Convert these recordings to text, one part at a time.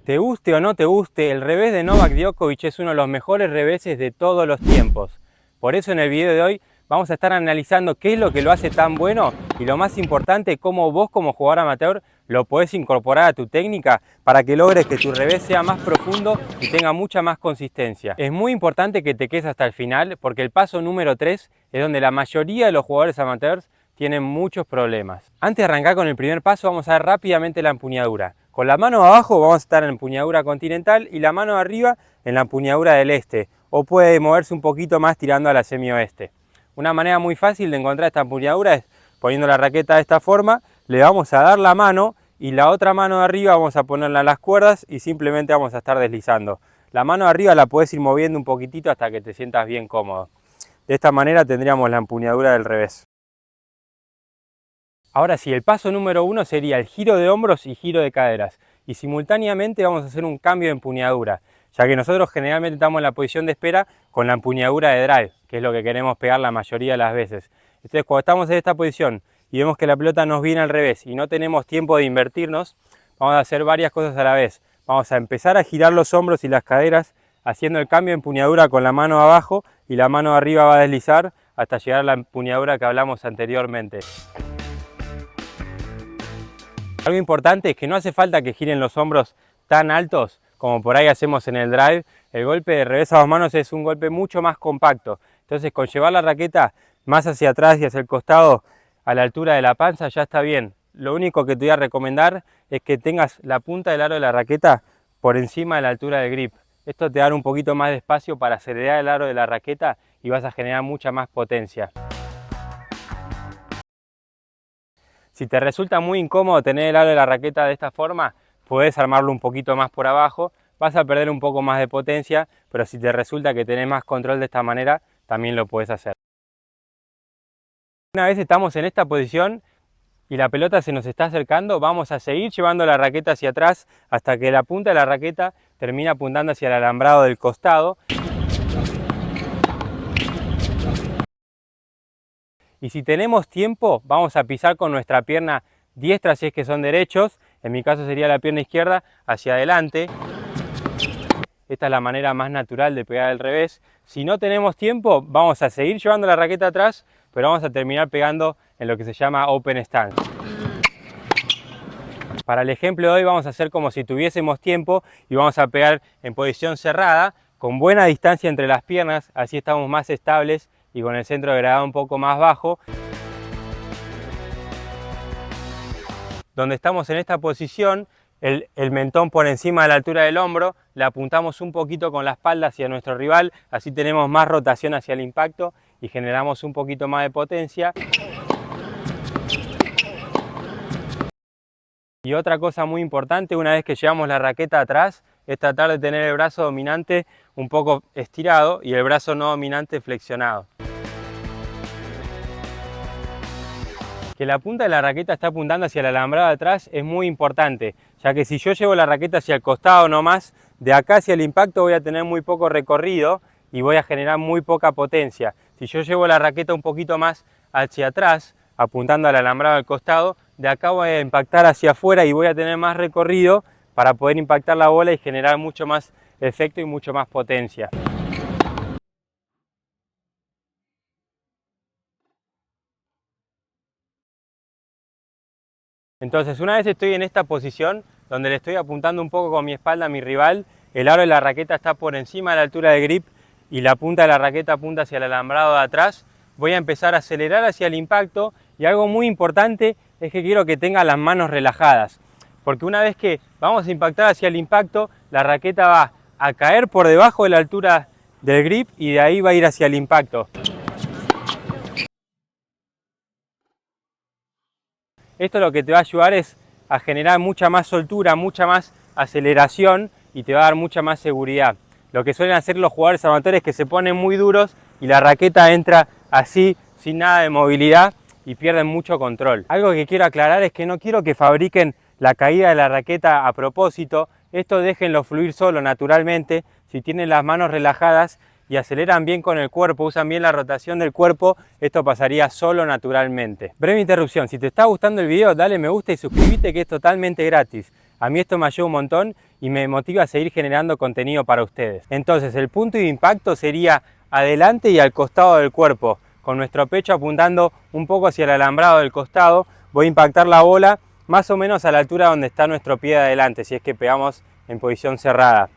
Te guste o no te guste, el revés de Novak Djokovic es uno de los mejores reveses de todos los tiempos. Por eso en el video de hoy vamos a estar analizando qué es lo que lo hace tan bueno y lo más importante, cómo vos como jugador amateur lo podés incorporar a tu técnica para que logres que tu revés sea más profundo y tenga mucha más consistencia. Es muy importante que te quedes hasta el final porque el paso número 3 es donde la mayoría de los jugadores amateurs tienen muchos problemas. Antes de arrancar con el primer paso vamos a ver rápidamente la empuñadura. Con la mano abajo vamos a estar en la empuñadura continental y la mano arriba en la empuñadura del este, o puede moverse un poquito más tirando a la semi-oeste. Una manera muy fácil de encontrar esta empuñadura es poniendo la raqueta de esta forma, le vamos a dar la mano y la otra mano de arriba vamos a ponerla en las cuerdas y simplemente vamos a estar deslizando. La mano de arriba la puedes ir moviendo un poquitito hasta que te sientas bien cómodo. De esta manera tendríamos la empuñadura del revés. Ahora sí, el paso número 1 sería el giro de hombros y giro de caderas. Y simultáneamente vamos a hacer un cambio de empuñadura, ya que nosotros generalmente estamos en la posición de espera con la empuñadura de drive, que es lo que queremos pegar la mayoría de las veces. Entonces cuando estamos en esta posición y vemos que la pelota nos viene al revés y no tenemos tiempo de invertirnos, vamos a hacer varias cosas a la vez. Vamos a empezar a girar los hombros y las caderas haciendo el cambio de empuñadura con la mano abajo y la mano arriba va a deslizar hasta llegar a la empuñadura que hablamos anteriormente. Algo importante es que no hace falta que giren los hombros tan altos como por ahí hacemos en el drive. El golpe de revés a dos manos es un golpe mucho más compacto. Entonces con llevar la raqueta más hacia atrás y hacia el costado a la altura de la panza ya está bien. Lo único que te voy a recomendar es que tengas la punta del aro de la raqueta por encima de la altura del grip. Esto te da un poquito más de espacio para acelerar el aro de la raqueta y vas a generar mucha más potencia. Si te resulta muy incómodo tener el aro de la raqueta de esta forma, puedes armarlo un poquito más por abajo, vas a perder un poco más de potencia, pero si te resulta que tenés más control de esta manera, también lo puedes hacer. Una vez estamos en esta posición y la pelota se nos está acercando, vamos a seguir llevando la raqueta hacia atrás hasta que la punta de la raqueta termina apuntando hacia el alambrado del costado. Y si tenemos tiempo, vamos a pisar con nuestra pierna diestra si es que son derechos, en mi caso sería la pierna izquierda, hacia adelante. Esta es la manera más natural de pegar el revés. Si no tenemos tiempo, vamos a seguir llevando la raqueta atrás, pero vamos a terminar pegando en lo que se llama open stance. Para el ejemplo de hoy vamos a hacer como si tuviésemos tiempo y vamos a pegar en posición cerrada, con buena distancia entre las piernas, así estamos más estables y con el centro de gravedad un poco más bajo. Donde estamos en esta posición, el mentón por encima de la altura del hombro, le apuntamos un poquito con la espalda hacia nuestro rival, así tenemos más rotación hacia el impacto y generamos un poquito más de potencia. Y otra cosa muy importante, una vez que llevamos la raqueta atrás, es tratar de tener el brazo dominante un poco estirado y el brazo no dominante flexionado. Que la punta de la raqueta está apuntando hacia el alambrado de atrás es muy importante, ya que si yo llevo la raqueta hacia el costado nomás, de acá hacia el impacto voy a tener muy poco recorrido y voy a generar muy poca potencia. Si yo llevo la raqueta un poquito más hacia atrás, apuntando al alambrado del costado, de acá voy a impactar hacia afuera y voy a tener más recorrido para poder impactar la bola y generar mucho más efecto y mucho más potencia. Entonces, una vez estoy en esta posición, donde le estoy apuntando un poco con mi espalda a mi rival, el aro de la raqueta está por encima de la altura de grip y la punta de la raqueta apunta hacia el alambrado de atrás, voy a empezar a acelerar hacia el impacto y algo muy importante es que quiero que tenga las manos relajadas, porque una vez que vamos a impactar hacia el impacto, la raqueta va a caer por debajo de la altura del grip y de ahí va a ir hacia el impacto. Esto lo que te va a ayudar es a generar mucha más soltura, mucha más aceleración y te va a dar mucha más seguridad. Lo que suelen hacer los jugadores amateurs es que se ponen muy duros y la raqueta entra así, sin nada de movilidad y pierden mucho control. Algo que quiero aclarar es que no quiero que fabriquen la caída de la raqueta a propósito. Esto déjenlo fluir solo, naturalmente. Si tienen las manos relajadas y aceleran bien con el cuerpo, usan bien la rotación del cuerpo, esto pasaría solo naturalmente. Breve interrupción, si te está gustando el video, dale me gusta y suscríbete que es totalmente gratis. A mí esto me ayuda un montón y me motiva a seguir generando contenido para ustedes. Entonces el punto de impacto sería adelante y al costado del cuerpo, con nuestro pecho apuntando un poco hacia el alambrado del costado. Voy a impactar la bola más o menos a la altura donde está nuestro pie de adelante, si es que pegamos en posición cerrada.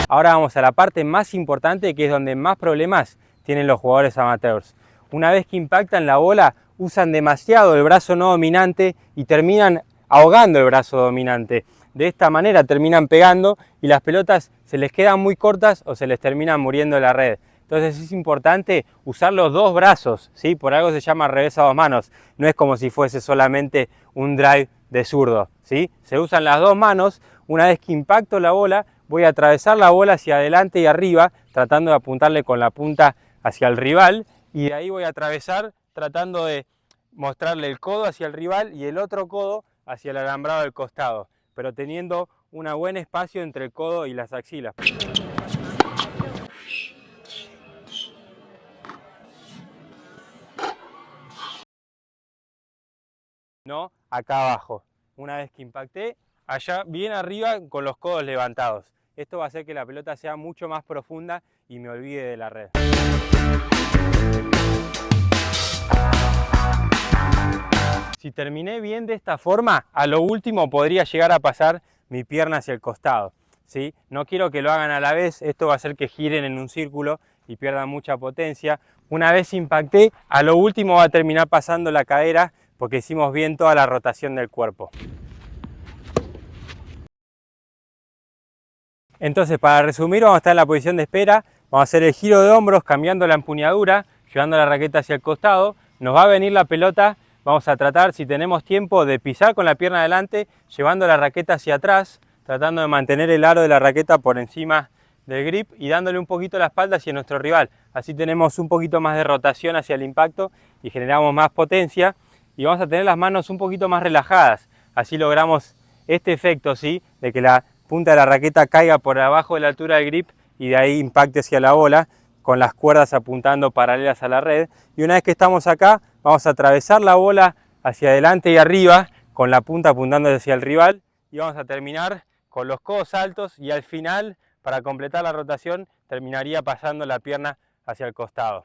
Ahora vamos a la parte más importante, que es donde más problemas tienen los jugadores amateurs. Una vez que impactan la bola, usan demasiado el brazo no dominante y terminan ahogando el brazo dominante. De esta manera terminan pegando y las pelotas se les quedan muy cortas o se les terminan muriendo en la red. Entonces es importante usar los dos brazos, ¿sí? Por algo se llama revés a dos manos. No es como si fuese solamente un drive de zurdo, ¿sí? Se usan las dos manos. Una vez que impacto la bola, voy a atravesar la bola hacia adelante y arriba, tratando de apuntarle con la punta hacia el rival, y de ahí voy a atravesar tratando de mostrarle el codo hacia el rival y el otro codo hacia el alambrado del costado, pero teniendo un buen espacio entre el codo y las axilas. No, acá abajo. Una vez que impacté, allá bien arriba con los codos levantados. Esto va a hacer que la pelota sea mucho más profunda y me olvide de la red. Si terminé bien de esta forma, a lo último podría llegar a pasar mi pierna hacia el costado, ¿sí? No quiero que lo hagan a la vez, esto va a hacer que giren en un círculo y pierdan mucha potencia. Una vez impacté, a lo último va a terminar pasando la cadera porque hicimos bien toda la rotación del cuerpo. Entonces, para resumir, vamos a estar en la posición de espera, vamos a hacer el giro de hombros cambiando la empuñadura, llevando la raqueta hacia el costado, nos va a venir la pelota, vamos a tratar, si tenemos tiempo, de pisar con la pierna adelante, llevando la raqueta hacia atrás, tratando de mantener el aro de la raqueta por encima del grip y dándole un poquito la espalda hacia nuestro rival. Así tenemos un poquito más de rotación hacia el impacto y generamos más potencia, y vamos a tener las manos un poquito más relajadas. Así logramos este efecto, ¿sí?, de que la punta de la raqueta caiga por abajo de la altura del grip y de ahí impacte hacia la bola, con las cuerdas apuntando paralelas a la red. Y una vez que estamos acá, vamos a atravesar la bola hacia adelante y arriba, con la punta apuntando hacia el rival, y vamos a terminar con los codos altos, y al final, para completar la rotación, terminaría pasando la pierna hacia el costado.